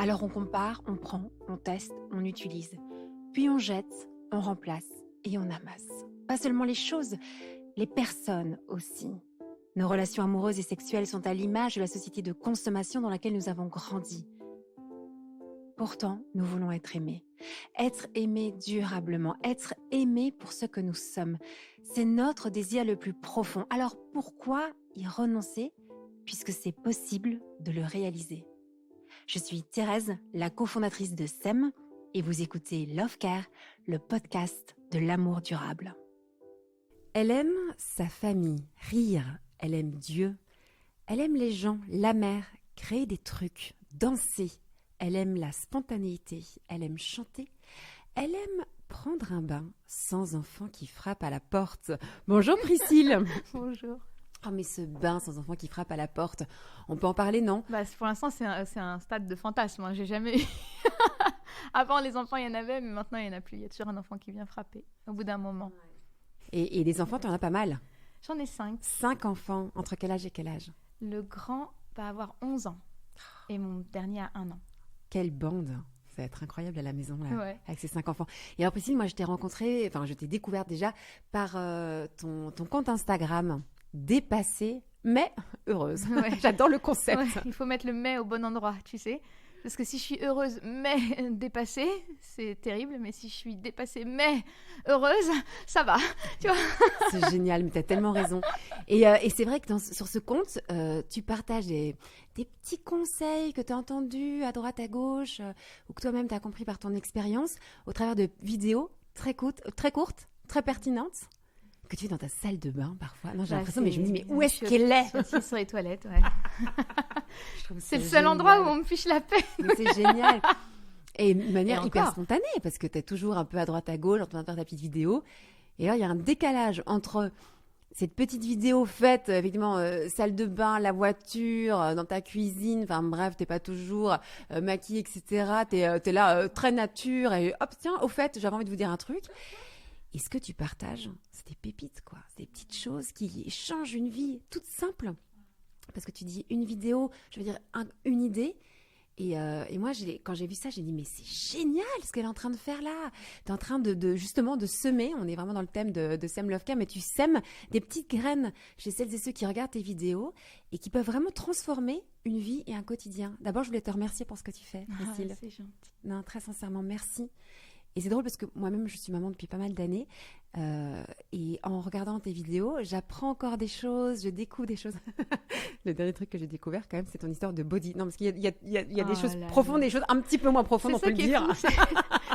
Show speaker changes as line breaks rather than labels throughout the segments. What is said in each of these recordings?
Alors on compare, on prend, on teste, on utilise. Puis on jette, on remplace et on amasse. Pas seulement les choses, les personnes aussi. Nos relations amoureuses et sexuelles sont à l'image de la société de consommation dans laquelle nous avons grandi. Pourtant, nous voulons être aimés. Être aimés durablement, être aimés pour ce que nous sommes. C'est notre désir le plus profond. Alors pourquoi y renoncer puisque c'est possible de le réaliser? Je suis Thérèse, la cofondatrice de SEM, et vous écoutez Love Care, le podcast de l'amour durable. Elle aime sa famille, rire, elle aime Dieu, elle aime les gens, la mer, créer des trucs, danser, elle aime la spontanéité, elle aime chanter, elle aime prendre un bain sans enfant qui frappe à la porte. Bonjour Priscille.
Bonjour.
Oh mais ce bain sans enfant qui frappe à la porte, on peut en parler, non?
Pour l'instant, c'est un stade de fantasme. J'ai jamais eu. Avant, les enfants, il y en avait, mais maintenant, il n'y en a plus. Il y a toujours un enfant qui vient frapper au bout d'un moment.
Et des enfants, tu en as pas mal?
J'en ai 5.
5 enfants, entre quel âge et quel âge?
Le grand va avoir 11 ans et mon dernier a 1 an.
Quelle bande! Ça va être incroyable à la maison, là,
Ouais.
avec ces 5 enfants. Et alors Priscille, moi je t'ai découverte déjà par ton compte Instagram. Dépassée, mais heureuse.
Ouais.
J'adore le concept.
Ouais, il faut mettre le mais au bon endroit, tu sais. Parce que si je suis heureuse mais dépassée, c'est terrible. Mais si je suis dépassée mais heureuse, ça va. Tu vois.
C'est génial, mais tu as tellement raison. Et c'est vrai que sur ce compte, tu partages des petits conseils que tu as entendus à droite, à gauche, ou que toi-même tu as compris par ton expérience, au travers de vidéos très courtes, très pertinentes, que tu es dans ta salle de bain parfois. Non, j'ai l'impression, mais je me dis, mais où est-ce qu'elle est?
Je suis sur les toilettes, ouais. C'est le seul
génial.
endroit où on me fiche la paix.
Mais c'est génial. Et de manière
Et
hyper
encore.
spontanée, parce que tu es toujours un peu à droite, à gauche, en train de faire ta petite vidéo. Et là, il y a un décalage entre cette petite vidéo faite, effectivement, salle de bain, la voiture, dans ta cuisine, enfin bref, t'es pas toujours maquillée, etc. T'es là, très nature, et hop, tiens, au fait, j'avais envie de vous dire un truc. Et ce que tu partages, c'est des pépites, quoi. C'est des petites choses qui changent une vie toute simple. Parce que tu dis une vidéo, je veux dire une idée. Et moi, quand j'ai vu ça, j'ai dit, mais c'est génial ce qu'elle est en train de faire là. Tu es en train justement de semer, on est vraiment dans le thème de Sème Love Care, mais tu sèmes des petites graines chez celles et ceux qui regardent tes vidéos et qui peuvent vraiment transformer une vie et un quotidien. D'abord, je voulais te remercier pour ce que tu fais, Priscille.
C'est gentil.
Non, très sincèrement, merci. Et c'est drôle parce que moi-même, je suis maman depuis pas mal d'années. Et en regardant tes vidéos, j'apprends encore des choses, je découvre des choses. Le dernier truc que j'ai découvert, quand même, c'est ton histoire de body. Non, parce qu'il y a des choses profondes, des choses un petit peu moins profondes, on peut le dire.
Fou,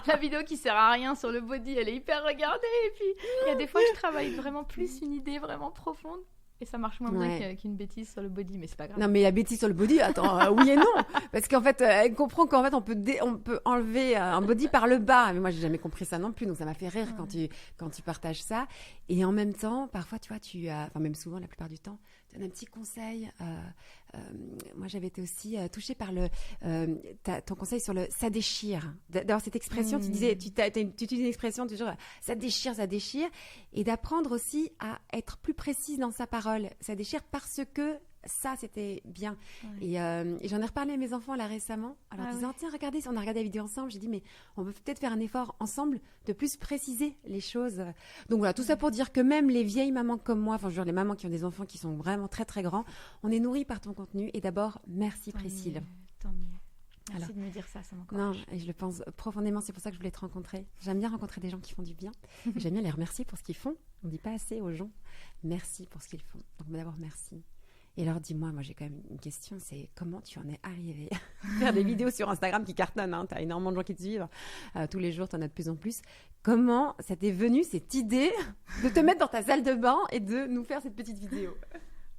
la vidéo qui sert à rien sur le body, elle est hyper regardée. Et puis, il y a des fois, je travaille vraiment plus une idée vraiment profonde. Et ça marche moins bien qu'une bêtise sur le body, mais c'est pas grave.
Non, mais la bêtise sur le body, attends, oui et non. Parce qu'en fait, elle comprend qu'en fait, on peut enlever un body par le bas. Mais moi, j'ai jamais compris ça non plus. Donc, ça m'a fait rire quand tu partages ça. Et en même temps, parfois, tu vois, enfin, même souvent, la plupart du temps, tu donnes un petit conseil. Moi, j'avais été aussi touchée par ton conseil sur le ça déchire. D'avoir cette expression, tu disais, tu utilises une expression du genre ça déchire. Et d'apprendre aussi à être plus précise dans sa parole. Ça déchire parce que ça, c'était bien. Ouais. Et j'en ai reparlé à mes enfants là récemment. Alors, disant, tiens, regardez, on a regardé la vidéo ensemble. J'ai dit, mais on peut peut-être faire un effort ensemble de plus préciser les choses. Donc voilà, tout ça pour dire que même les vieilles mamans comme moi, enfin, je veux dire, les mamans qui ont des enfants qui sont vraiment très, très grands, on est nourris par ton contenu. Et d'abord, merci Priscille.
Tant mieux. Merci de me dire ça m'encourage.
Non, et je le pense profondément, c'est pour ça que je voulais te rencontrer. J'aime bien rencontrer des gens qui font du bien. J'aime bien les remercier pour ce qu'ils font. On ne dit pas assez aux gens merci pour ce qu'ils font. Donc d'abord, merci. Et alors, dis-moi, moi j'ai quand même une question, c'est comment tu en es arrivée à faire des vidéos sur Instagram qui cartonnent, hein, tu as énormément de gens qui te suivent, tous les jours, tu en as de plus en plus. Comment ça t'est venu, cette idée de te mettre dans ta salle de bain et de nous faire cette petite vidéo?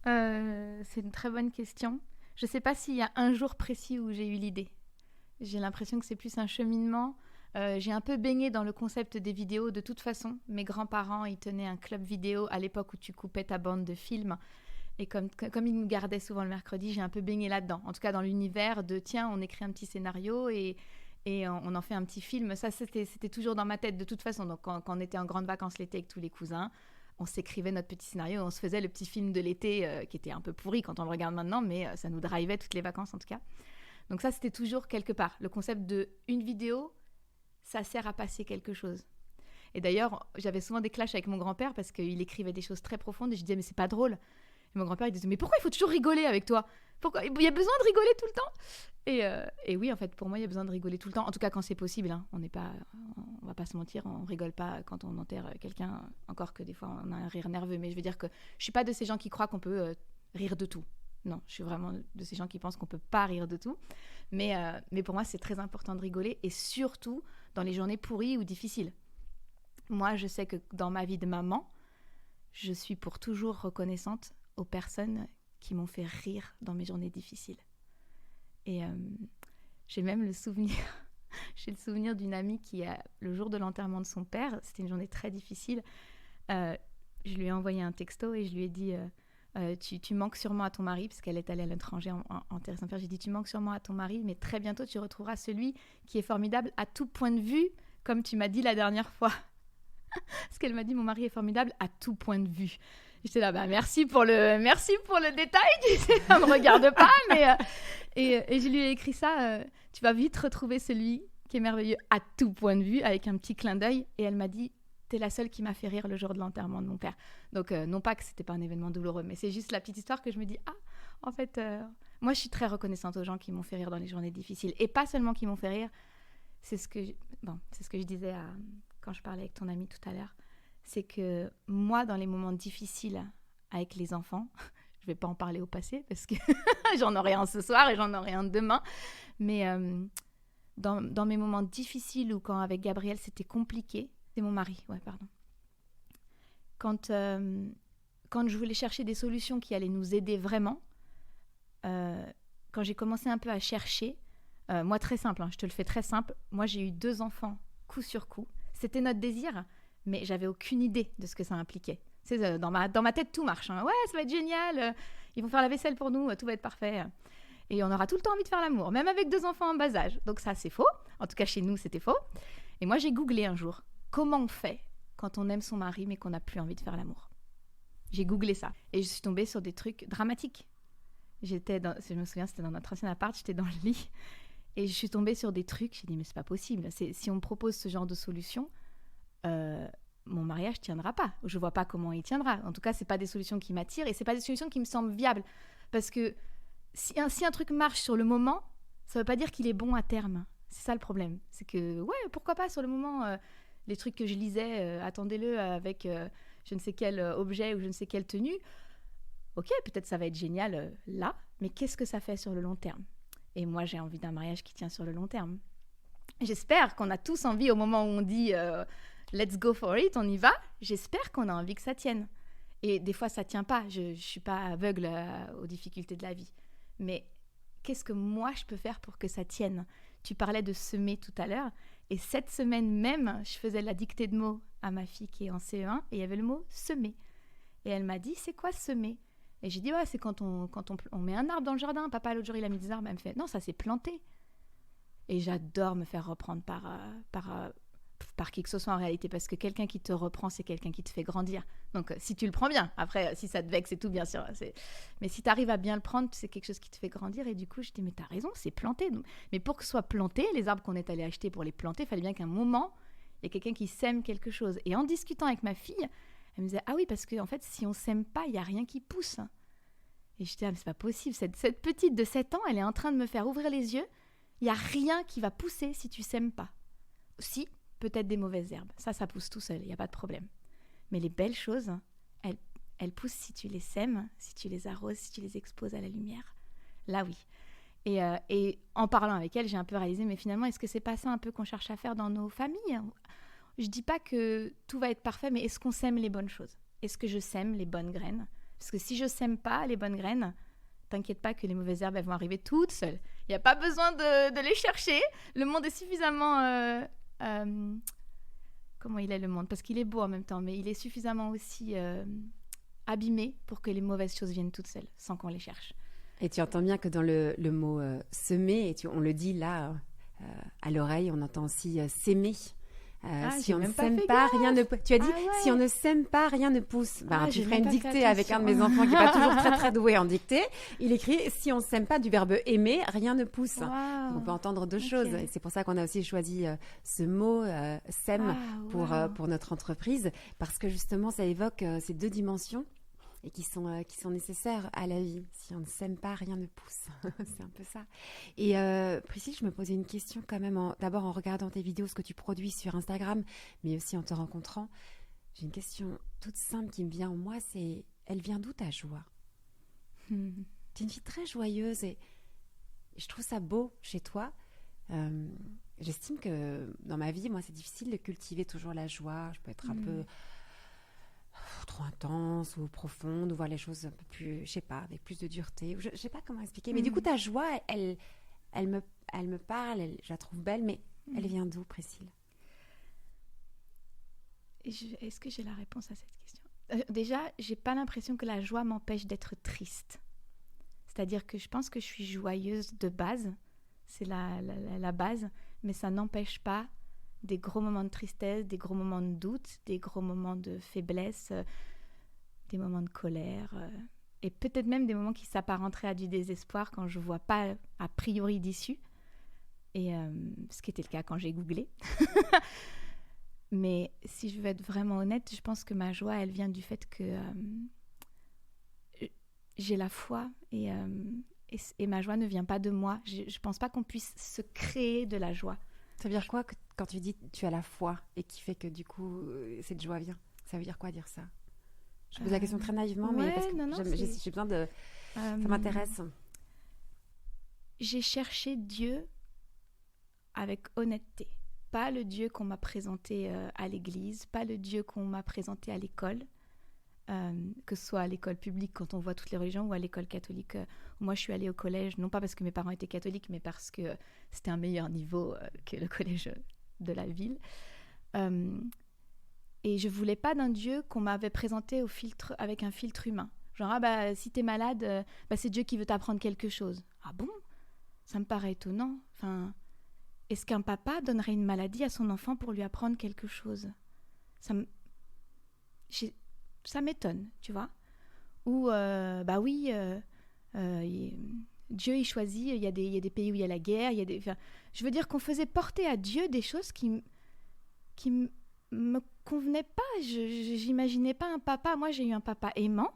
C'est une très bonne question. Je ne sais pas s'il y a un jour précis où j'ai eu l'idée. J'ai l'impression que c'est plus un cheminement. J'ai un peu baigné dans le concept des vidéos de toute façon. Mes grands-parents, ils tenaient un club vidéo à l'époque où tu coupais ta bande de films. Et comme ils me gardaient souvent le mercredi, j'ai un peu baigné là-dedans. En tout cas, dans l'univers de tiens, on écrit un petit scénario et on en fait un petit film. Ça, c'était toujours dans ma tête de toute façon. Donc, quand on était en grande vacances l'été avec tous les cousins, on s'écrivait notre petit scénario. On se faisait le petit film de l'été qui était un peu pourri quand on le regarde maintenant, mais ça nous drivait toutes les vacances en tout cas. Donc ça, c'était toujours quelque part. Le concept d'une vidéo, ça sert à passer quelque chose. Et d'ailleurs, j'avais souvent des clashs avec mon grand-père parce qu'il écrivait des choses très profondes et je disais, mais c'est pas drôle. Et mon grand-père, il disait, mais pourquoi il faut toujours rigoler avec toi ? Pourquoi il y a besoin de rigoler tout le temps ? Et oui, en fait, pour moi, il y a besoin de rigoler tout le temps. En tout cas, quand c'est possible. Hein. On va pas se mentir, on rigole pas quand on enterre quelqu'un. Encore que des fois, on a un rire nerveux. Mais je veux dire que je suis pas de ces gens qui croient qu'on peut rire de tout. Non, je suis vraiment de ces gens qui pensent qu'on peut pas rire de tout. Mais pour moi, c'est très important de rigoler. Et surtout dans les journées pourries ou difficiles. Moi, je sais que dans ma vie de maman, je suis pour toujours reconnaissante aux personnes qui m'ont fait rire dans mes journées difficiles. Et j'ai même le souvenir, j'ai le souvenir d'une amie qui, le jour de l'enterrement de son père, c'était une journée très difficile, je lui ai envoyé un texto et je lui ai dit tu manques sûrement à ton mari, parce qu'elle est allée à l'étranger enterrer son père. J'ai dit tu manques sûrement à ton mari, mais très bientôt tu retrouveras celui qui est formidable à tout point de vue, comme tu m'as dit la dernière fois. Parce qu'elle m'a dit mon mari est formidable à tout point de vue. J'étais là, merci pour le détail, ça me regarde pas, mais et je lui ai écrit ça, tu vas vite retrouver celui qui est merveilleux à tout point de vue, avec un petit clin d'œil. Et elle m'a dit, t'es la seule qui m'a fait rire le jour de l'enterrement de mon père. Donc non pas que c'était pas un événement douloureux, mais c'est juste la petite histoire que je me dis, en fait, moi je suis très reconnaissante aux gens qui m'ont fait rire dans les journées difficiles, et pas seulement qui m'ont fait rire. C'est ce que je disais quand je parlais avec ton ami tout à l'heure. C'est que moi, dans les moments difficiles avec les enfants, je ne vais pas en parler au passé parce que j'en aurai un ce soir et j'en aurai un demain, mais dans mes moments difficiles ou quand avec Gabriel c'était compliqué, c'est mon mari, quand je voulais chercher des solutions qui allaient nous aider vraiment, quand j'ai commencé un peu à chercher, moi très simple, je te le fais très simple, moi j'ai eu 2 enfants coup sur coup, c'était notre désir, mais j'avais aucune idée de ce que ça impliquait. C'est, dans ma tête, tout marche. Ouais, ça va être génial. Ils vont faire la vaisselle pour nous. Tout va être parfait. Et on aura tout le temps envie de faire l'amour, même avec 2 enfants en bas âge. Donc ça, c'est faux. En tout cas, chez nous, c'était faux. Et moi, j'ai googlé un jour. Comment on fait quand on aime son mari, mais qu'on n'a plus envie de faire l'amour ? J'ai googlé ça. Et je suis tombée sur des trucs dramatiques. Je me souviens, c'était dans notre ancien appart. J'étais dans le lit. Et je suis tombée sur des trucs. J'ai dit, mais c'est pas possible. Si on me propose ce genre de solution... mon mariage tiendra pas. Je vois pas comment il tiendra. En tout cas, c'est pas des solutions qui m'attirent et c'est pas des solutions qui me semblent viables. Parce que si un truc marche sur le moment, ça veut pas dire qu'il est bon à terme. C'est ça le problème. C'est que, pourquoi pas sur le moment, les trucs que je lisais, attendez-le avec je ne sais quel objet ou je ne sais quelle tenue. Ok, peut-être ça va être génial là, mais qu'est-ce que ça fait sur le long terme ? Et moi, j'ai envie d'un mariage qui tient sur le long terme. J'espère qu'on a tous envie au moment où on dit let's go for it, on y va. J'espère qu'on a envie que ça tienne. Et des fois, ça tient pas. Je suis pas aveugle aux difficultés de la vie. Mais qu'est-ce que moi, je peux faire pour que ça tienne ? Tu parlais de semer tout à l'heure. Et cette semaine même, je faisais la dictée de mots à ma fille qui est en CE1. Et il y avait le mot semer. Et elle m'a dit, c'est quoi semer ? Et j'ai dit, c'est quand on met un arbre dans le jardin. Papa, l'autre jour, il a mis des arbres. Elle me fait, non, ça c'est planter. Et j'adore me faire reprendre par qui que ce soit en réalité, parce que quelqu'un qui te reprend, c'est quelqu'un qui te fait grandir. Donc, si tu le prends bien, après, si ça te vexe, c'est tout, bien sûr. Mais si tu arrives à bien le prendre, c'est quelque chose qui te fait grandir. Et du coup, je dis, mais t'as raison, c'est planté. Mais pour que ce soit planté, les arbres qu'on est allé acheter pour les planter, il fallait bien qu'à un moment, il y ait quelqu'un qui sème quelque chose. Et en discutant avec ma fille, elle me disait, ah oui, parce qu'en fait, si on sème pas, il n'y a rien qui pousse. Et je dis, mais c'est pas possible. Cette petite de 7 ans, elle est en train de me faire ouvrir les yeux. Il n'y a rien qui va pousser si tu sèmes pas. Si, peut-être des mauvaises herbes. Ça pousse tout seul, il n'y a pas de problème. Mais les belles choses, elles poussent si tu les sèmes, si tu les arroses, si tu les exposes à la lumière. Là, oui. Et en parlant avec elle, j'ai un peu réalisé, mais finalement, est-ce que c'est pas ça un peu qu'on cherche à faire dans nos familles ? Je dis pas que tout va être parfait, mais est-ce qu'on sème les bonnes choses ? Est-ce que je sème les bonnes graines ? Parce que si je sème pas les bonnes graines, t'inquiète pas que les mauvaises herbes, elles vont arriver toutes seules. Il n'y a pas besoin de les chercher. Le monde est suffisamment... comment il est le monde ? Parce qu'il est beau en même temps, mais il est suffisamment aussi abîmé pour que les mauvaises choses viennent toutes seules, sans qu'on les cherche.
Et tu entends bien que dans le mot semer, on le dit là, à l'oreille, on entend aussi s'aimer. Si on ne
même pas
s'aime
fait
pas,
gaffe.
rien ne pousse. Tu as dit,
Ah ouais.
si on ne s'aime pas, rien ne pousse. Tu
j'ai
ferais
même
une
pas
dictée
fait
avec un de mes
attention.
enfants qui n'est pas toujours très très doué en dictée. Il écrit, si on ne s'aime pas, du verbe aimer, rien ne pousse.
Waouh.
Donc, on peut entendre deux
Ok.
choses. Et c'est pour ça qu'on a aussi choisi ce mot, s'aime,
Waouh.
pour notre entreprise. Parce que justement, ça évoque ces deux dimensions et qui sont nécessaires à la vie. Si on ne s'aime pas, rien ne pousse. C'est un peu ça. Et Priscille, je me posais une question quand même, d'abord en regardant tes vidéos, ce que tu produis sur Instagram, mais aussi en te rencontrant. J'ai une question toute simple qui me vient en moi, c'est, elle vient d'où ta joie? Tu es une fille très joyeuse et je trouve ça beau chez toi. J'estime que dans ma vie, moi, c'est difficile de cultiver toujours la joie. Je peux être un peu trop intense ou profonde, ou voir les choses un peu plus, je sais pas, avec plus de dureté. Je sais pas comment expliquer. Mais du coup, ta joie, elle me parle, je la trouve belle, mais elle vient d'où, Priscille?
Est-ce que j'ai la réponse à cette question? Déjà, j'ai pas l'impression que la joie m'empêche d'être triste. C'est-à-dire que je pense que je suis joyeuse de base, c'est la base, mais ça n'empêche pas des gros moments de tristesse, des gros moments de doute, des gros moments de faiblesse, des moments de colère, et peut-être même des moments qui s'apparenteraient à du désespoir quand je vois pas a priori d'issue, et ce qui était le cas quand j'ai googlé. Mais si je veux être vraiment honnête, je pense que ma joie, elle vient du fait que j'ai la foi et ma joie ne vient pas de moi. Je ne pense pas qu'on puisse se créer de la joie.
Ça veut dire quoi quand tu dis tu as la foi et qui fait que du coup cette joie vient? Ça veut dire quoi dire ça? Je pose la question très naïvement, mais parce que j'ai besoin de... Ça m'intéresse.
J'ai cherché Dieu avec honnêteté. Pas le Dieu qu'on m'a présenté à l'église, pas le Dieu qu'on m'a présenté à l'école, que ce soit à l'école publique quand on voit toutes les religions ou à l'école catholique. Moi, je suis allée au collège, non pas parce que mes parents étaient catholiques, mais parce que c'était un meilleur niveau que le collège de la ville. Et je voulais pas d'un Dieu qu'on m'avait présenté avec un filtre humain. Genre, si t'es malade, c'est Dieu qui veut t'apprendre quelque chose. Ah bon? Ça me paraît étonnant. Enfin... Est-ce qu'un papa donnerait une maladie à son enfant pour lui apprendre quelque chose? Ça m'étonne, tu vois. Ou, Dieu, il choisit, il y a des pays où il y a la guerre, je veux dire qu'on faisait porter à Dieu des choses qui me convenaient pas. J'imaginais pas un papa. Moi, j'ai eu un papa aimant,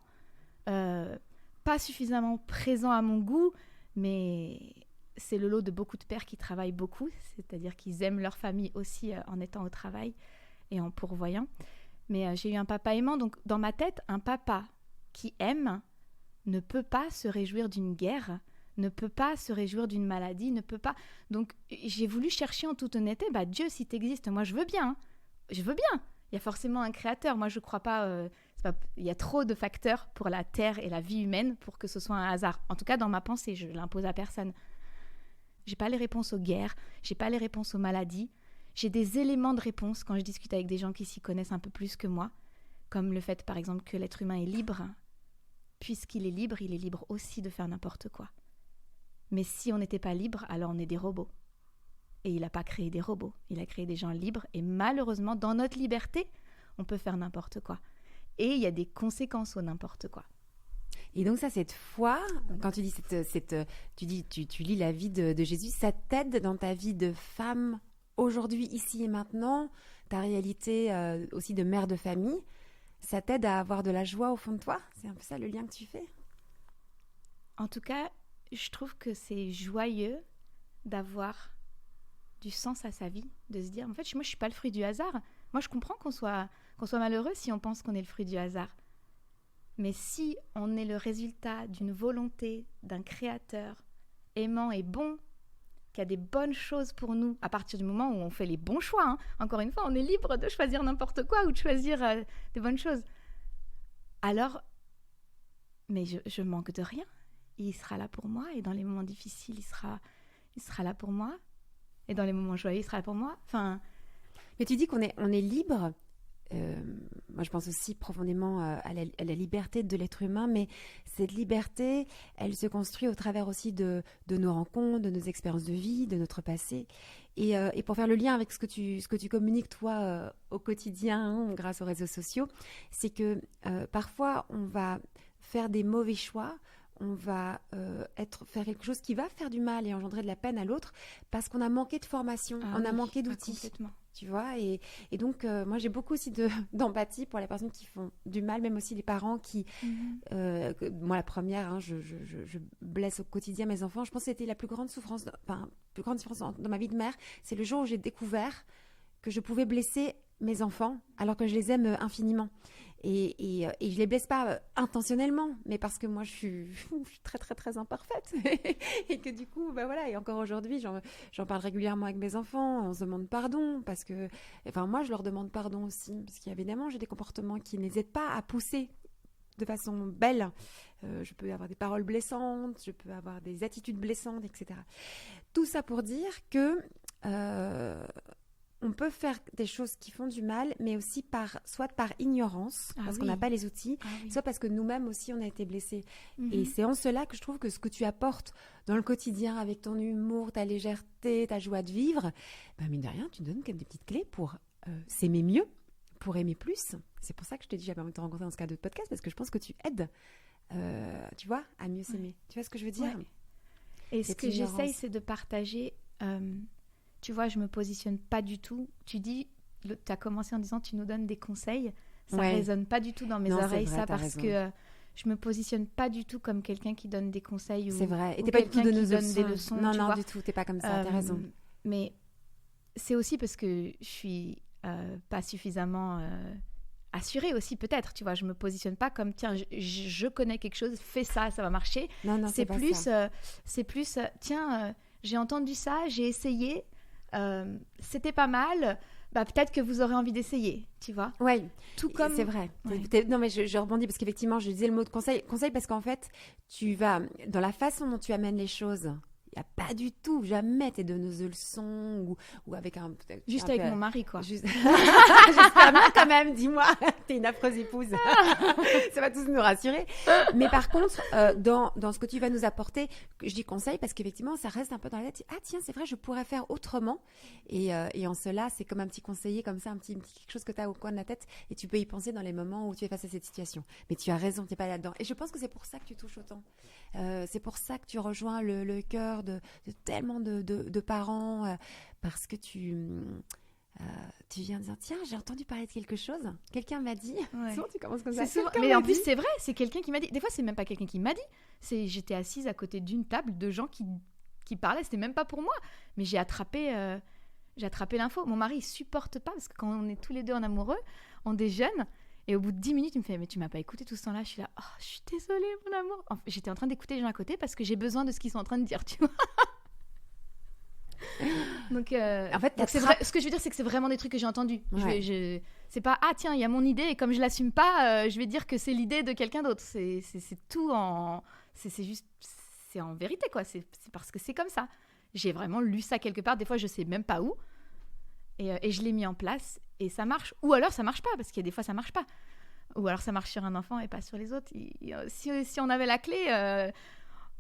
pas suffisamment présent à mon goût, mais... C'est le lot de beaucoup de pères qui travaillent beaucoup, c'est-à-dire qu'ils aiment leur famille aussi en étant au travail et en pourvoyant. Mais j'ai eu un papa aimant, donc dans ma tête, un papa qui aime ne peut pas se réjouir d'une guerre, ne peut pas se réjouir d'une maladie, ne peut pas... Donc j'ai voulu chercher en toute honnêteté, Dieu, si tu existes, moi je veux bien, hein. Je veux bien. Il y a forcément un créateur, moi je crois pas... il y a trop de facteurs pour la terre et la vie humaine pour que ce soit un hasard. En tout cas, dans ma pensée, je l'impose à personne. J'ai pas les réponses aux guerres, j'ai pas les réponses aux maladies. J'ai des éléments de réponse quand je discute avec des gens qui s'y connaissent un peu plus que moi, comme le fait, par exemple, que l'être humain est libre. Puisqu'il est libre aussi de faire n'importe quoi. Mais si on n'était pas libre, alors on est des robots. Et il n'a pas créé des robots, il a créé des gens libres. Et malheureusement, dans notre liberté, on peut faire n'importe quoi. Et il y a des conséquences au n'importe quoi.
Et donc ça, cette foi, quand tu dis tu lis la vie de Jésus, ça t'aide dans ta vie de femme aujourd'hui, ici et maintenant, ta réalité aussi de mère de famille, ça t'aide à avoir de la joie au fond de toi? C'est un peu ça le lien que tu fais?
En tout cas, je trouve que c'est joyeux d'avoir du sens à sa vie, de se dire, en fait, moi je suis pas le fruit du hasard. Moi je comprends qu'on soit malheureux si on pense qu'on est le fruit du hasard. Mais si on est le résultat d'une volonté d'un créateur aimant et bon, qui a des bonnes choses pour nous, à partir du moment où on fait les bons choix, hein. Encore une fois, on est libre de choisir n'importe quoi ou de choisir des bonnes choses. Alors, mais je manque de rien. Il sera là pour moi et dans les moments difficiles, il sera là pour moi. Et dans les moments joyeux, il sera là pour moi. Enfin...
Mais tu dis qu'on est libre. Moi, je pense aussi profondément à la liberté de l'être humain, mais cette liberté, elle se construit au travers aussi de nos rencontres, de nos expériences de vie, de notre passé. Et pour faire le lien avec ce que tu communiques, toi, au quotidien, grâce aux réseaux sociaux, c'est que parfois, on va faire des mauvais choix, on va faire quelque chose qui va faire du mal et engendrer de la peine à l'autre parce qu'on a manqué de formation, on a manqué d'outils.
Complètement.
Tu vois, et donc moi j'ai beaucoup aussi d'empathie pour les personnes qui font du mal, même aussi les parents qui, moi la première, je blesse au quotidien mes enfants. Je pense que c'était la plus grande souffrance, plus grande différence dans ma vie de mère, c'est le jour où j'ai découvert que je pouvais blesser mes enfants alors que je les aime infiniment. Et je les blesse pas intentionnellement, mais parce que moi je suis très très très imparfaite et que du coup voilà, et encore aujourd'hui j'en parle régulièrement avec mes enfants, on se demande pardon parce que moi je leur demande pardon aussi parce qu'évidemment j'ai des comportements qui ne les aident pas à pousser de façon belle. Je peux avoir des paroles blessantes, je peux avoir des attitudes blessantes, etc. Tout ça pour dire que on peut faire des choses qui font du mal, mais aussi soit par ignorance, parce qu'on n'a pas les outils, soit parce que nous-mêmes aussi, on a été blessés. Et c'est en cela que je trouve que ce que tu apportes dans le quotidien, avec ton humour, ta légèreté, ta joie de vivre, mine de rien, tu donnes quand même des petites clés pour s'aimer mieux, pour aimer plus. C'est pour ça que je te dis, j'avais envie de te rencontrer dans ce cadre de podcast, parce que je pense que tu aides, tu vois, à mieux s'aimer. Tu vois ce que je veux dire ?
Et ce que j'essaye, c'est de partager... Tu vois, je me positionne pas du tout. Tu as commencé en disant tu nous donnes des conseils. Ça résonne pas du tout dans mes oreilles,
vrai,
ça, parce que je me positionne pas du tout comme quelqu'un qui donne des conseils.
C'est vrai. Et
ou
t'es pas du tout
quelqu'un qui donne des leçons.
Non,
non,
du tout. T'es pas comme ça. T'as raison.
Mais c'est aussi parce que je suis pas suffisamment assurée aussi, peut-être. Tu vois, je me positionne pas comme tiens, je connais quelque chose, fais ça, ça va marcher.
Non,
c'est plus, tiens, j'ai entendu ça, j'ai essayé. C'était pas mal, peut-être que vous aurez envie d'essayer, tu vois.
Oui,
tout comme...
c'est vrai.
Ouais.
Non, mais je rebondis parce qu'effectivement, je disais le mot de conseil. Conseil parce qu'en fait, tu vas, dans la façon dont tu amènes les choses, il n'y a pas du tout, jamais t'es donneuse de leçons ou avec un...
Juste avec mon mari, quoi.
J'espère bien quand même, dis-moi, t'es une affreuse épouse. Ça va tous nous rassurer. Mais par contre, dans ce que tu vas nous apporter, je dis conseil parce qu'effectivement, ça reste un peu dans la tête. Ah tiens, c'est vrai, je pourrais faire autrement. Et en cela, c'est comme un petit conseiller, comme ça, un petit quelque chose que tu as au coin de la tête et tu peux y penser dans les moments où tu es face à cette situation. Mais tu as raison, tu n'es pas là-dedans. Et je pense que c'est pour ça que tu touches autant. C'est pour ça que tu rejoins le cœur de tellement de parents parce que tu viens de dire tiens, j'ai entendu parler de quelque chose, quelqu'un m'a dit. Souvent tu commences comme ça.
Mais en plus c'est vrai, c'est quelqu'un qui m'a dit. Des fois c'est même pas quelqu'un qui m'a dit, j'étais assise à côté d'une table de gens qui parlaient, c'était même pas pour moi, mais j'ai attrapé l'info. Mon mari il supporte pas parce que quand on est tous les deux en amoureux, on déjeune. Et au bout de 10 minutes, il me fait « Mais tu m'as pas écouté tout ce temps-là » Je suis là « Oh, je suis désolée, mon amour !» J'étais en train d'écouter les gens à côté parce que j'ai besoin de ce qu'ils sont en train de dire, tu vois. Donc,
en fait,
c'est vrai, ce que je veux dire, c'est que c'est vraiment des trucs que j'ai entendus.
Ouais.
C'est pas « Ah, tiens, il y a mon idée et comme je l'assume pas, je vais dire que c'est l'idée de quelqu'un d'autre. » C'est tout en... C'est juste... C'est en vérité, quoi. C'est parce que c'est comme ça. J'ai vraiment lu ça quelque part. Des fois, je sais même pas où. Et je l'ai mis en place et ça marche. Ou alors ça marche pas, parce qu'il y a des fois ça marche pas. Ou alors ça marche sur un enfant et pas sur les autres. Si on avait la clé,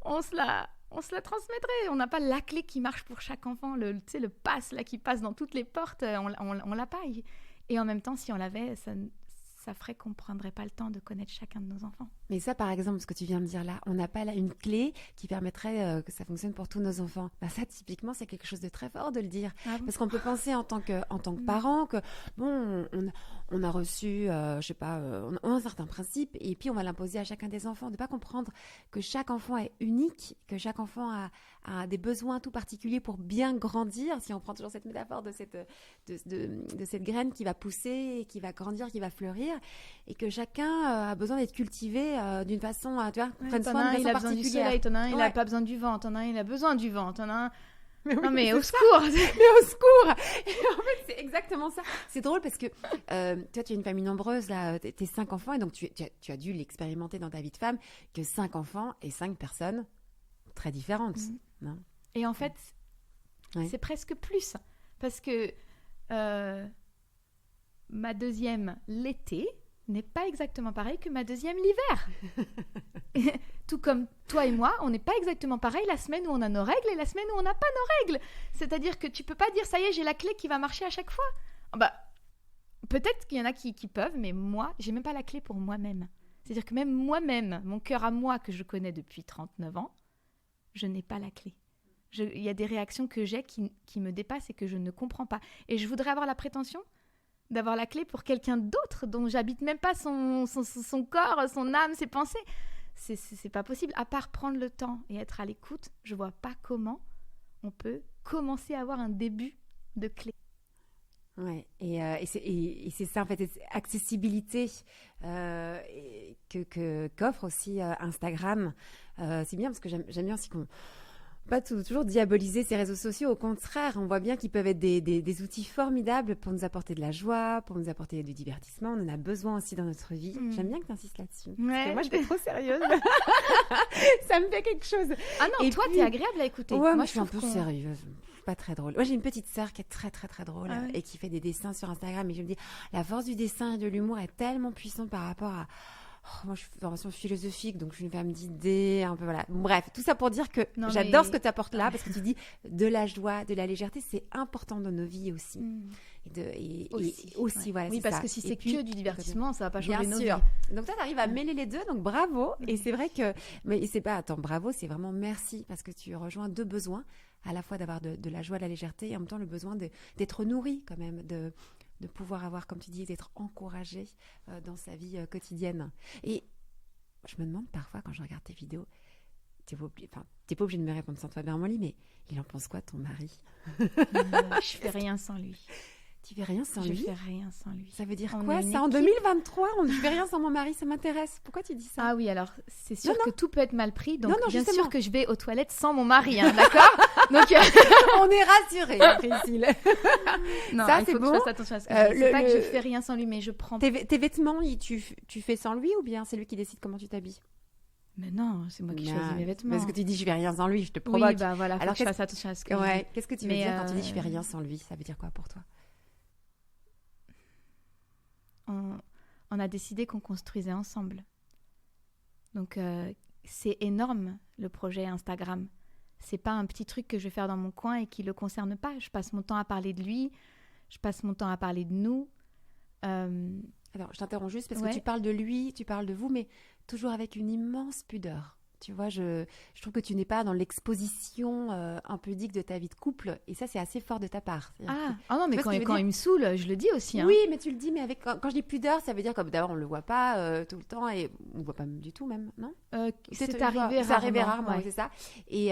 on se la transmettrait. On n'a pas la clé qui marche pour chaque enfant. Le pass là, qui passe dans toutes les portes, on l'a pas. Et en même temps, si on l'avait, ça ferait qu'on ne prendrait pas le temps de connaître chacun de nos enfants.
Mais ça, par exemple, ce que tu viens de dire là, on n'a pas là une clé qui permettrait que ça fonctionne pour tous nos enfants. Ça, typiquement, c'est quelque chose de très fort de le dire. Ah bon ? Parce qu'on peut penser en tant que parent que, bon, on a reçu, je sais pas, on a un certain principe et puis on va l'imposer à chacun des enfants. De ne pas comprendre que chaque enfant est unique, que chaque enfant a des besoins tout particuliers pour bien grandir. Si on prend toujours cette métaphore de cette graine qui va pousser, qui va grandir, qui va fleurir, et que chacun a besoin d'être cultivé d'une façon, tu vois, prendre soin de façon particulière.
Il a besoin du soleil, t'en as un, il n'a pas besoin du vent, t'en as un, il a besoin du vent, t'en as un... Mais oui, non mais au secours.
Mais au secours. Et en fait, c'est exactement ça. C'est drôle parce que toi, tu as une famille nombreuse, là, t'es 5 enfants, et donc tu as dû l'expérimenter dans ta vie de femme, que 5 enfants et 5 personnes très différentes. Non ?
Et en fait, c'est presque plus. Parce que ma deuxième l'été n'est pas exactement pareil que ma deuxième l'hiver. Tout comme toi et moi, on n'est pas exactement pareil la semaine où on a nos règles et la semaine où on n'a pas nos règles. C'est-à-dire que tu peux pas dire, ça y est, j'ai la clé qui va marcher à chaque fois. Bah, peut-être qu'il y en a qui peuvent, mais moi, j'ai même pas la clé pour moi-même. C'est-à-dire que même moi-même, mon cœur à moi que je connais depuis 39 ans, je n'ai pas la clé. Il y a des réactions que j'ai qui me dépassent et que je ne comprends pas. Et je voudrais avoir la prétention d'avoir la clé pour quelqu'un d'autre dont j'habite même pas son corps, son âme, ses pensées. C'est pas possible. À part prendre le temps et être à l'écoute, je vois pas comment on peut commencer à avoir un début de clé.
Ouais, et c'est ça en fait, cette accessibilité qu'offre aussi Instagram. C'est bien parce que j'aime bien aussi qu'on pas toujours diaboliser ces réseaux sociaux. Au contraire, on voit bien qu'ils peuvent être des outils formidables pour nous apporter de la joie, pour nous apporter du divertissement. On en a besoin aussi dans notre vie. J'aime bien que tu insistes là-dessus.
Ouais.
Parce que moi, je suis trop sérieuse. Ça me fait quelque chose.
Ah non,
Et
toi,
puis...
t'es agréable à écouter.
Ouais, moi,
je
je suis un
trouve
peu sérieuse. Pas très drôle. Moi, j'ai une petite sœur qui est très, très, très drôle et qui fait des dessins sur Instagram. Et je me dis, la force du dessin et de l'humour est tellement puissante par rapport à... moi, je suis formation philosophique, donc je suis une femme d'idées, un peu voilà. Bref, tout ça pour dire que j'adore ce que tu apportes là, parce que tu dis de la joie, de la légèreté, c'est important dans nos vies aussi. Et aussi, voilà.
Oui, parce que si c'est que du divertissement, ça va pas changer nos vies.
Donc toi, tu arrives à mêler les deux, donc bravo. Et c'est vrai que, mais c'est pas, attends, bravo, c'est vraiment merci, parce que tu rejoins deux besoins, à la fois d'avoir de la joie, de la légèreté, et en même temps le besoin d'être nourri quand même, de pouvoir avoir, comme tu dis, d'être encouragé dans sa vie quotidienne. Et je me demande parfois, quand je regarde tes vidéos, t'es pas obligé de me répondre sans toi, Bermoli, mais il en pense quoi, ton mari?
Je fais rien sans lui.
Tu fais rien sans lui?
Je fais rien sans lui.
Ça veut dire quoi, ça? En 2023, on ne fait rien sans mon mari, ça m'intéresse. Pourquoi tu dis ça?
Ah oui, alors, c'est sûr que tout peut être mal pris, donc bien
justement.
sûr que je vais aux toilettes sans mon mari, hein, d'accord? Donc,
on est rassurés, Priscille.
Non,
ça,
il
c'est
faut
bon.
que je fasse attention à ce que je dis. C'est pas que je fais rien sans lui, mais je prends...
Tes vêtements, tu fais sans lui ou bien c'est lui qui décide comment tu t'habilles?
Mais non, c'est moi qui choisis mes vêtements.
Parce que tu dis je fais rien sans lui, je te provoque.
Oui, bah voilà, faut que je fasse attention à ce que je dis.
Qu'est-ce que tu veux dire quand tu dis je fais rien sans lui? Ça veut dire quoi pour toi?
On a décidé qu'on construisait ensemble. Donc, c'est énorme, le projet Instagram. C'est pas un petit truc que je vais faire dans mon coin et qui le concerne pas. Je passe mon temps à parler de lui, je passe mon temps à parler de nous.
Alors, je t'interromps juste parce que tu parles de lui, tu parles de vous, mais toujours avec une immense pudeur. Tu vois, je trouve que tu n'es pas dans l'exposition impudique de ta vie de couple. Et ça, c'est assez fort de ta part.
Ah non, mais quand il me saoule, je le dis aussi. Hein.
Oui, mais tu le dis, mais quand je dis pudeur, ça veut dire que d'abord, on ne le voit pas tout le temps et on ne le voit pas du tout même, non?
C'est arrivé rarement,
ouais. C'est ça. Et,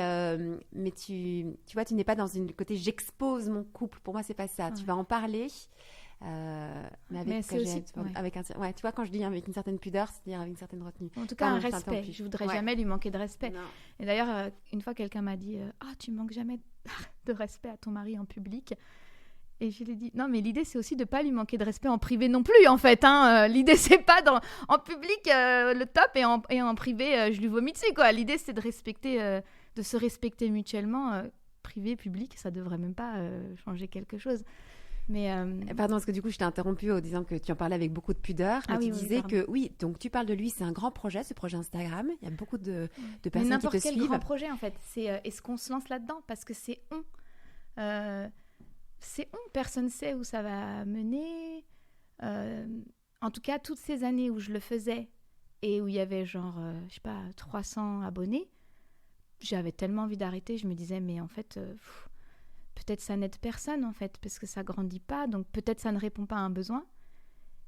mais tu vois, tu n'es pas dans une côté j'expose mon couple. Pour moi, c'est pas ça. Ouais. Tu vas en parler. Mais c'est aussi, avec tu vois, quand je dis avec une certaine pudeur, c'est-à-dire avec une certaine retenue.
En tout cas, un respect. Je voudrais jamais lui manquer de respect.
Non.
Et d'ailleurs, une fois, quelqu'un m'a dit tu manques jamais de respect à ton mari en public. Et je lui ai dit non, mais l'idée, c'est aussi de pas lui manquer de respect en privé non plus, en fait. Hein. L'idée, c'est pas en public le top et en privé, je lui vomis dessus, quoi. L'idée, c'est de se respecter mutuellement. Privé, public, ça devrait même pas changer quelque chose. Mais
Pardon, parce que du coup, je t'ai interrompu en disant que tu en parlais avec beaucoup de pudeur. Mais tu disais que donc tu parles de lui, c'est un grand projet, ce projet Instagram. Il y a beaucoup de personnes qui te suivent.
N'importe quel grand projet, en fait. C'est est-ce qu'on se lance là-dedans? Parce que c'est personne ne sait où ça va mener. En tout cas, toutes ces années où je le faisais et où il y avait genre, 300 abonnés, j'avais tellement envie d'arrêter. Je me disais, mais en fait... peut-être ça n'aide personne, en fait, parce que ça grandit pas, donc peut-être ça ne répond pas à un besoin.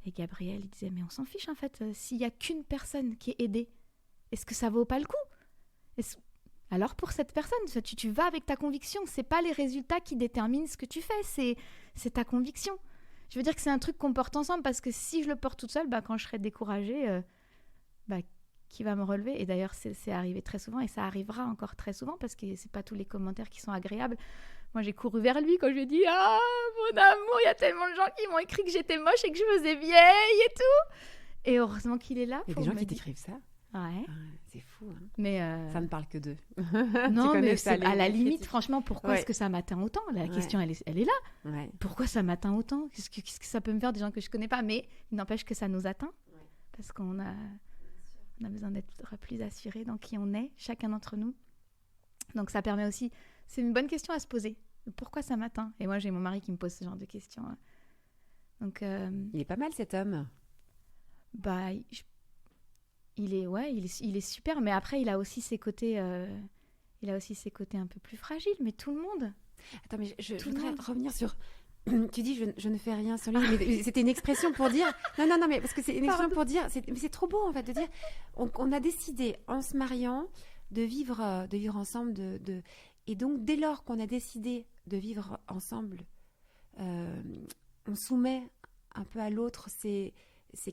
Et Gabriel, il disait, mais on s'en fiche, en fait, s'il y a qu'une personne qui est aidée, est-ce que ça vaut pas le coup? Alors pour cette personne, tu vas avec ta conviction, c'est pas les résultats qui déterminent ce que tu fais, c'est ta conviction. Je veux dire que c'est un truc qu'on porte ensemble, parce que si je le porte toute seule, quand je serai découragée, qui va me relever? Et d'ailleurs, c'est arrivé très souvent, et ça arrivera encore très souvent, parce que c'est pas tous les commentaires qui sont agréables. Moi, j'ai couru vers lui quand je lui ai dit « Ah, mon amour, il y a tellement de gens qui m'ont écrit que j'étais moche et que je faisais vieille et tout. » Et heureusement qu'il est là.
Il y a des gens qui t'écrivent ça?
Ouais.
C'est fou. Hein.
Mais
ça ne parle que d'eux.
Non, mais à la limite, franchement, pourquoi est-ce que ça m'atteint autant? La question, elle est là.
Ouais.
Pourquoi ça m'atteint autant? Qu'est-ce que ça peut me faire des gens que je ne connais pas? Mais il n'empêche que ça nous atteint. Parce qu'on a On a besoin d'être plus assuré dans qui on est, chacun d'entre nous. Donc ça permet aussi... C'est une bonne question à se poser. Pourquoi ça m'atteint ? Et moi, j'ai mon mari qui me pose ce genre de questions. Donc,
Il est pas mal, cet homme.
bah, il est super, mais après, il a aussi ses côtés un peu plus fragiles, mais tout le monde.
Attends, mais je
Tout le
voudrais
monde.
revenir sur... Tu dis, je ne fais rien sans lui. Mais c'était une expression pour dire... Non, mais parce que c'est une expression pour dire... Mais c'est trop beau, en fait, de dire... On a décidé, en se mariant, de vivre ensemble. Et donc, dès lors qu'on a décidé de vivre ensemble, on soumet un peu à l'autre ses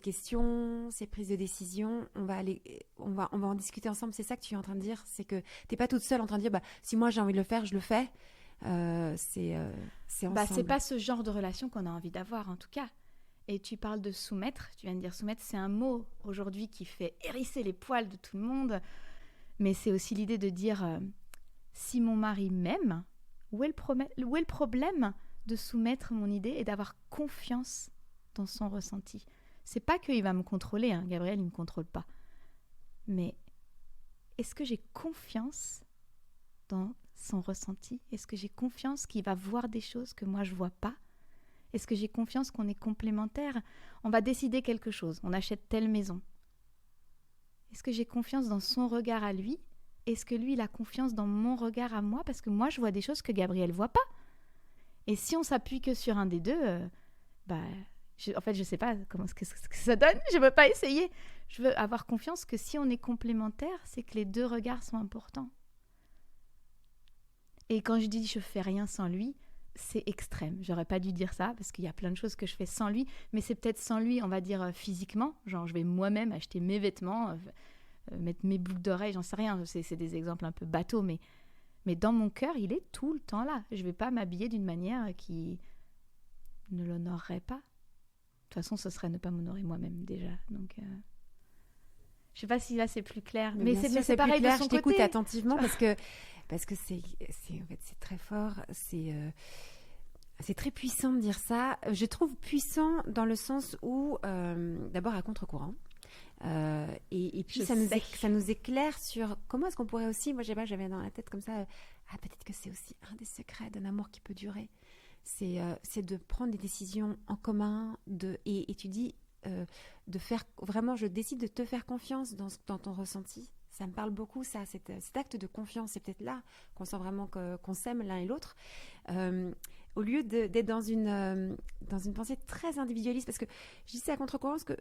questions, ses prises de décision. On va en discuter ensemble. C'est ça que tu es en train de dire. C'est que tu n'es pas toute seule en train de dire, bah, si moi j'ai envie de le faire, je le fais. C'est ensemble.
Bah, c'est pas ce genre de relation qu'on a envie d'avoir, en tout cas. Et tu parles de soumettre. Tu viens de dire soumettre. C'est un mot, aujourd'hui, qui fait hérisser les poils de tout le monde. Mais c'est aussi l'idée de dire, si mon mari m'aime, où est le problème de soumettre mon idée et d'avoir confiance dans son ressenti ? C'est pas qu'il va me contrôler, hein. Gabriel, il me contrôle pas. Mais est-ce que j'ai confiance dans son ressenti ? Est-ce que j'ai confiance qu'il va voir des choses que moi je vois pas ? Est-ce que j'ai confiance qu'on est complémentaires ? On va décider quelque chose, on achète telle maison. Est-ce que j'ai confiance dans son regard à lui ? Est-ce que lui, il a confiance dans mon regard à moi ? Parce que moi, je vois des choses que Gabriel voit pas. Et si on s'appuie que sur un des deux, en fait, je sais pas ce que ça donne. Je veux pas essayer. Je veux avoir confiance que si on est complémentaires, c'est que les deux regards sont importants. Et quand je dis je fais rien sans lui, c'est extrême. J'aurais pas dû dire ça parce qu'il y a plein de choses que je fais sans lui, mais c'est peut-être sans lui, on va dire physiquement. Genre, je vais moi-même acheter mes vêtements, mettre mes boucles d'oreilles, j'en sais rien. C'est des exemples un peu bateaux, mais dans mon cœur, il est tout le temps là. Je vais pas m'habiller d'une manière qui ne l'honorerait pas. De toute façon, ce serait ne pas m'honorer moi-même déjà. Donc, je sais pas si là c'est plus clair, mais c'est pareil de son côté. Je
t'écoute attentivement parce que en fait, c'est très fort. C'est très puissant de dire ça. Je trouve puissant dans le sens où, d'abord à contre-courant. Et puis ça nous éclaire sur comment est-ce qu'on pourrait aussi, moi j'avais dans la tête comme ça, peut-être que c'est aussi un des secrets d'un amour qui peut durer, c'est de prendre des décisions en commun, et tu dis de faire vraiment, je décide de te faire confiance dans ton ressenti. Ça me parle beaucoup, ça, cet acte de confiance. C'est peut-être là qu'on sent vraiment qu'on s'aime l'un et l'autre, au lieu d'être dans une pensée très individualiste, parce que je dis ça à contre-courant, parce que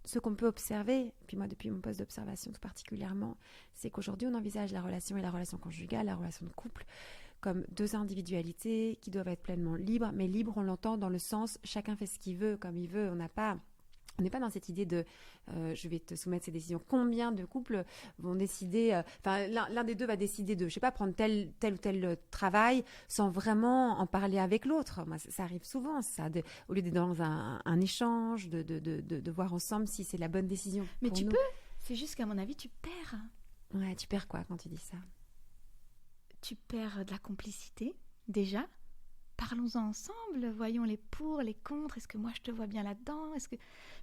ce qu'on peut observer, puis moi depuis mon poste d'observation tout particulièrement, c'est qu'aujourd'hui on envisage la relation et la relation conjugale, la relation de couple, comme deux individualités qui doivent être pleinement libres, mais libres on l'entend dans le sens chacun fait ce qu'il veut, comme il veut, on n'est pas dans cette idée de je vais te soumettre ces décisions. Combien de couples vont décider, l'un des deux va décider de, je sais pas, prendre tel ou tel travail sans vraiment en parler avec l'autre. Moi, ça arrive souvent, ça, au lieu d'être dans un échange, de voir ensemble si c'est la bonne décision.
Mais tu peux, c'est juste qu'à mon avis, tu perds.
Ouais, tu perds quoi quand tu dis ça ?
Tu perds de la complicité, déjà. Parlons-en ensemble, voyons les pour, les contre, est-ce que moi je te vois bien là-dedans ?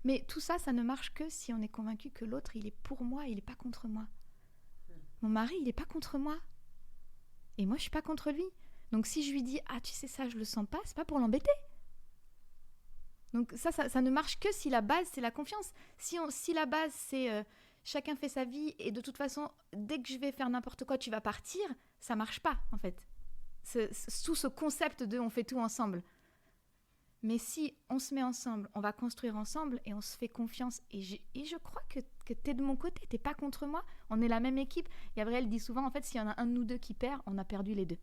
Mais tout ça, ça ne marche que si on est convaincu que l'autre, il est pour moi, il n'est pas contre moi. Mon mari, il n'est pas contre moi. Et moi, je ne suis pas contre lui. Donc si je lui dis « Ah, tu sais ça, je ne le sens pas », c'est pas pour l'embêter. Donc ça ne marche que si la base, c'est la confiance. Si la base, c'est chacun fait sa vie et de toute façon, dès que je vais faire n'importe quoi, tu vas partir, ça ne marche pas, en fait. Sous ce concept de on fait tout ensemble. Mais si on se met ensemble, on va construire ensemble et on se fait confiance, et je crois que t'es de mon côté, t'es pas contre moi, on est la même équipe. Gabriel dit souvent, en fait, s'il y en a un de nous deux qui perd, on a perdu les deux.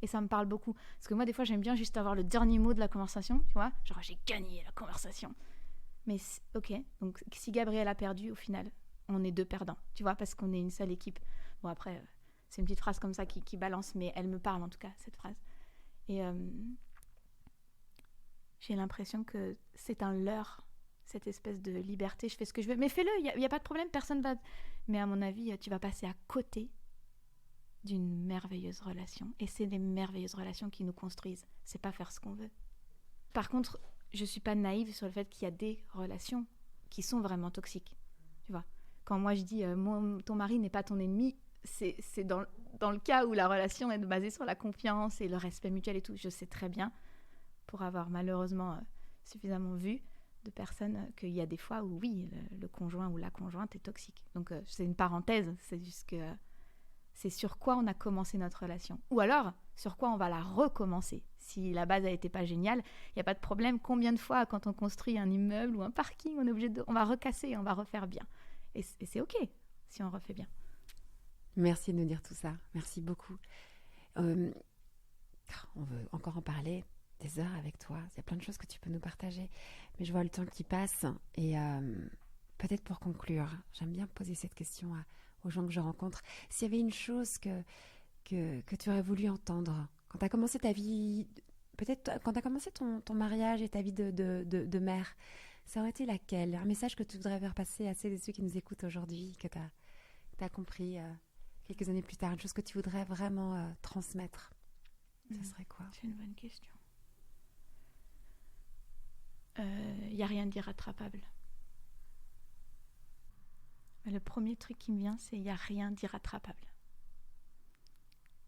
Et ça me parle beaucoup. Parce que moi, des fois, j'aime bien juste avoir le dernier mot de la conversation, tu vois, genre j'ai gagné la conversation. Mais ok, donc si Gabriel a perdu, au final, on est deux perdants, tu vois, parce qu'on est une seule équipe. Bon, après... c'est une petite phrase comme ça qui balance, mais elle me parle en tout cas, cette phrase. Et j'ai l'impression que c'est un leurre, cette espèce de liberté. Je fais ce que je veux, mais fais-le, il n'y a pas de problème, personne va... Mais à mon avis, tu vas passer à côté d'une merveilleuse relation. Et c'est les merveilleuses relations qui nous construisent. C'est pas faire ce qu'on veut. Par contre, je suis pas naïve sur le fait qu'il y a des relations qui sont vraiment toxiques. Tu vois ? Quand moi je dis ton mari n'est pas ton ennemi, c'est dans le cas où la relation est basée sur la confiance et le respect mutuel et tout. Je sais très bien, pour avoir malheureusement suffisamment vu de personnes, qu'il y a des fois où oui, le conjoint ou la conjointe est toxique. Donc c'est une parenthèse, c'est juste que c'est sur quoi on a commencé notre relation. Ou alors, sur quoi on va la recommencer. Si la base n'a été pas géniale, il n'y a pas de problème. Combien de fois, quand on construit un immeuble ou un parking, on va recasser, on va refaire bien. Et c'est OK si on refait bien.
Merci de nous dire tout ça. Merci beaucoup. On veut encore en parler des heures avec toi. Il y a plein de choses que tu peux nous partager. Mais je vois le temps qui passe. Et peut-être pour conclure, j'aime bien poser cette question aux gens que je rencontre. S'il y avait une chose que tu aurais voulu entendre quand tu as commencé ta vie, peut-être quand tu as commencé ton mariage et ta vie de mère, ça aurait été laquelle? Un message que tu voudrais faire passer à celles et ceux qui nous écoutent aujourd'hui, que tu as compris quelques années plus tard, une chose que tu voudrais vraiment transmettre, ce serait quoi?
C'est une bonne question. Il n'y a rien d'irrattrapable. Le premier truc qui me vient, c'est il n'y a rien d'irrattrapable.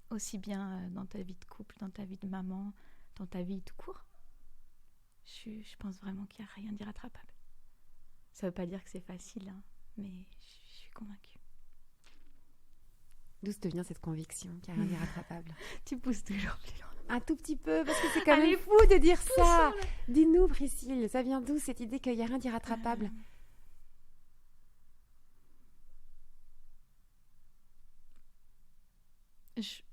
Aussi bien dans ta vie de couple, dans ta vie de maman, dans ta vie tout court. Je pense vraiment qu'il n'y a rien d'irrattrapable. Ça ne veut pas dire que c'est facile, hein, mais je suis convaincue.
D'où te vient cette conviction qu'il n'y a rien d'irrattrapable?
Tu pousses toujours plus loin.
Un tout petit peu, parce que c'est quand même fou de dire ça. Dis-nous, Priscille, ça vient d'où cette idée qu'il n'y a rien d'irrattrapable?
C'est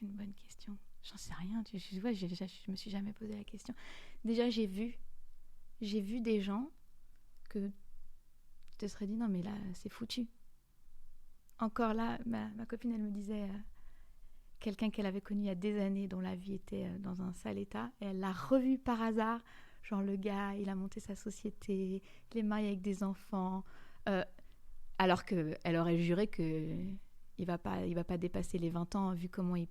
une bonne question. J'en sais rien. Je me suis jamais posé la question. Déjà, j'ai vu des gens que tu te serais dit non mais là c'est foutu. Encore là, ma copine elle me disait quelqu'un qu'elle avait connu il y a des années dont la vie était dans un sale état et elle l'a revu par hasard. Genre le gars, il a monté sa société, il est marié avec des enfants, alors qu'elle aurait juré que il va pas dépasser les 20 ans vu comment il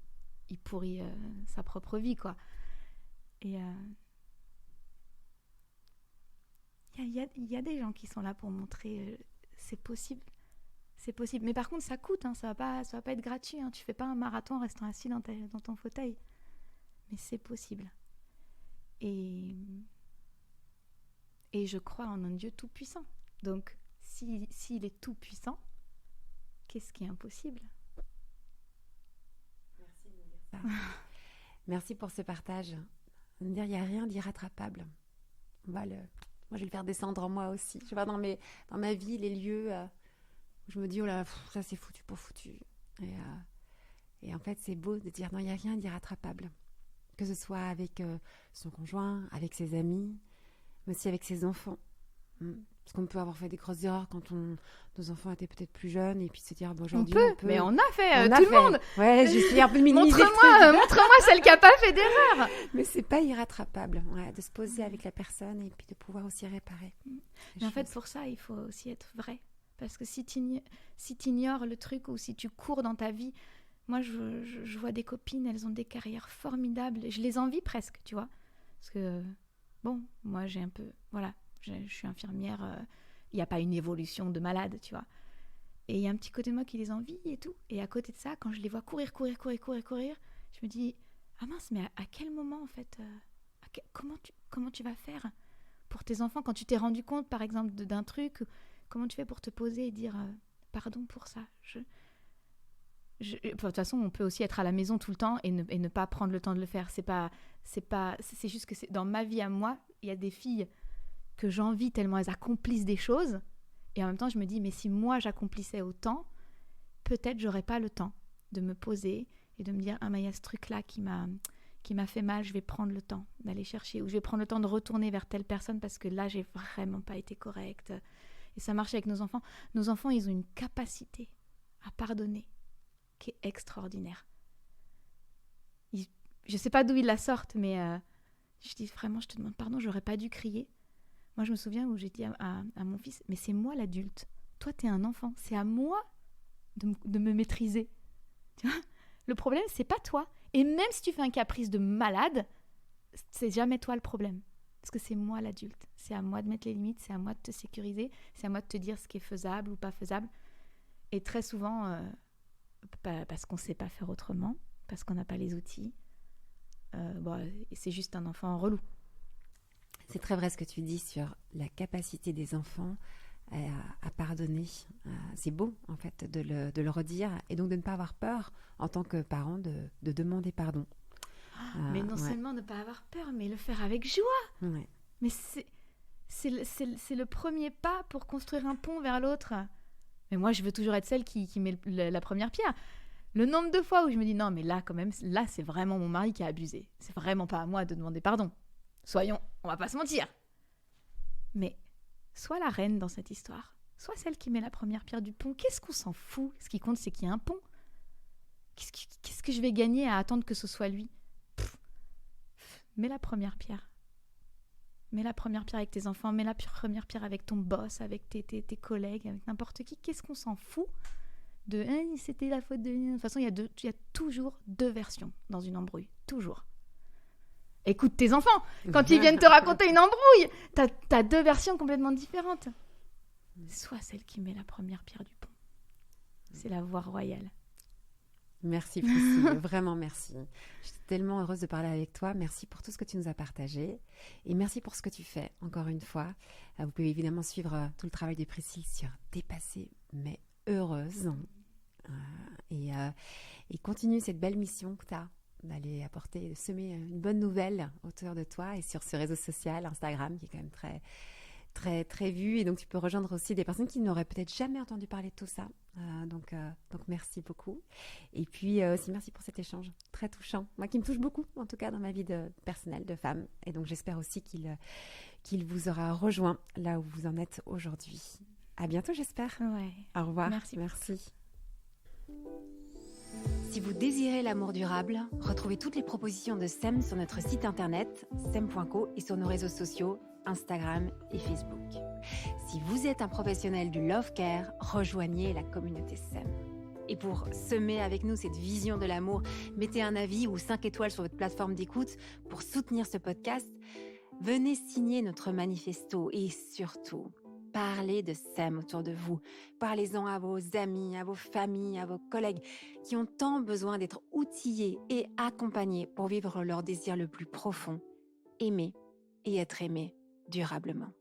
pourrit sa propre vie, quoi. Et il y a des gens qui sont là pour montrer c'est possible. C'est possible. Mais par contre, ça coûte, hein, ça va pas être gratuit. Hein. Tu fais pas un marathon en restant assis dans ton fauteuil. Mais c'est possible. Et je crois en un Dieu tout-puissant. Donc, s'il est tout-puissant, qu'est-ce qui est impossible?
Merci de me dire ça. Merci pour ce partage. De me dire, il n'y a rien d'irrattrapable. Moi, je vais le faire descendre en moi aussi. Je vois dans ma vie les lieux où je me dis, oh là, ça c'est foutu pour foutu. Et en fait, c'est beau de dire, non, il n'y a rien d'irrattrapable. Que ce soit avec son conjoint, avec ses amis, mais aussi avec ses enfants. Parce qu'on peut avoir fait des grosses erreurs quand nos enfants étaient peut-être plus jeunes et puis se dire, bon, aujourd'hui, on peut...
Mais on a fait, tout le monde.
Ouais, j'essaie un peu de minimiser
montre-moi celle qui n'a pas fait d'erreur.
Mais c'est pas irrattrapable, de se poser avec la personne et puis de pouvoir aussi réparer.
Mais en fait, pour ça, il faut aussi être vrai. Parce que si t'ignores le truc ou si tu cours dans ta vie... Moi, je vois des copines, elles ont des carrières formidables. Je les envie presque, tu vois. Parce que, bon, moi, j'ai un peu... Voilà, je suis infirmière. Il n'y a pas une évolution de malade, tu vois. Et il y a un petit côté de moi qui les envie et tout. Et à côté de ça, quand je les vois courir, je me dis, ah mince, mais à quel moment, en fait, comment tu vas faire pour tes enfants quand tu t'es rendu compte, par exemple, d'un truc? Comment tu fais pour te poser et dire, pardon pour ça? De toute façon, on peut aussi être à la maison tout le temps et ne pas prendre le temps de le faire. C'est juste que dans ma vie à moi, il y a des filles que j'envie tellement elles accomplissent des choses. Et en même temps, je me dis, mais si moi j'accomplissais autant, peut-être j'aurais pas le temps de me poser et de me dire, ah mais il y a ce truc-là qui m'a fait mal, je vais prendre le temps d'aller chercher, ou je vais prendre le temps de retourner vers telle personne parce que là, j'ai vraiment pas été correcte. Et ça marche avec nos enfants. Nos enfants, ils ont une capacité à pardonner qui est extraordinaire. Je ne sais pas d'où ils la sortent, mais je dis vraiment, je te demande pardon, j'aurais pas dû crier. Moi, je me souviens où j'ai dit à mon fils, mais c'est moi l'adulte. Toi, t'es un enfant. C'est à moi de me maîtriser. Tu vois ? Le problème, c'est pas toi. Et même si tu fais un caprice de malade, c'est jamais toi le problème. Parce que c'est moi l'adulte. C'est à moi de mettre les limites, c'est à moi de te sécuriser, c'est à moi de te dire ce qui est faisable ou pas faisable. Et très souvent, parce qu'on ne sait pas faire autrement, parce qu'on n'a pas les outils, c'est juste un enfant relou.
C'est très vrai ce que tu dis sur la capacité des enfants à pardonner. C'est beau, en fait, de le redire et donc de ne pas avoir peur, en tant que parent, de demander pardon.
Mais non seulement ne pas avoir peur, mais le faire avec joie.
Ouais.
Mais c'est le premier pas pour construire un pont vers l'autre. Mais moi, je veux toujours être celle qui met la première pierre. Le nombre de fois où je me dis, non, mais là, quand même, là, c'est vraiment mon mari qui a abusé. C'est vraiment pas à moi de demander pardon. Soyons, on va pas se mentir. Mais sois la reine dans cette histoire. Sois celle qui met la première pierre du pont. Qu'est-ce qu'on s'en fout ? Ce qui compte, c'est qu'il y a un pont. Qu'est-ce que je vais gagner à attendre que ce soit lui ? Mets la première pierre. Mets la première pierre avec tes enfants. Mets la première pierre avec ton boss, avec tes collègues, avec n'importe qui. Qu'est-ce qu'on s'en fout de c'était la faute de... De toute façon, il y a toujours deux versions dans une embrouille. Toujours. Écoute tes enfants. Quand ils viennent te raconter une embrouille, t'as deux versions complètement différentes. Sois celle qui met la première pierre du pont. C'est la voie royale.
Merci Priscille, vraiment merci. Je suis tellement heureuse de parler avec toi. Merci pour tout ce que tu nous as partagé et merci pour ce que tu fais, encore une fois. Vous pouvez évidemment suivre tout le travail de Priscille sur Dépassée mais heureuse et continue cette belle mission que tu as d'aller apporter, de semer une bonne nouvelle autour de toi et sur ce réseau social, Instagram, qui est quand même très, très, très vu. Et donc, tu peux rejoindre aussi des personnes qui n'auraient peut-être jamais entendu parler de tout ça. Donc, merci beaucoup. Et puis, aussi, merci pour cet échange très touchant. Moi, qui me touche beaucoup, en tout cas, dans ma vie personnelle de femme. Et donc, j'espère aussi qu'il vous aura rejoint là où vous en êtes aujourd'hui. À bientôt, j'espère.
Ouais.
Au revoir.
Merci.
Si vous désirez l'amour durable, retrouvez toutes les propositions de SEM sur notre site internet sem.co et sur nos réseaux sociaux Instagram et Facebook. Si vous êtes un professionnel du Love Care, rejoignez la communauté SEM. Et pour semer avec nous cette vision de l'amour, mettez un avis ou 5 étoiles sur votre plateforme d'écoute pour soutenir ce podcast. Venez signer notre manifesto et surtout, parlez de SEM autour de vous. Parlez-en à vos amis, à vos familles, à vos collègues qui ont tant besoin d'être outillés et accompagnés pour vivre leur désir le plus profond, aimer et être aimé durablement.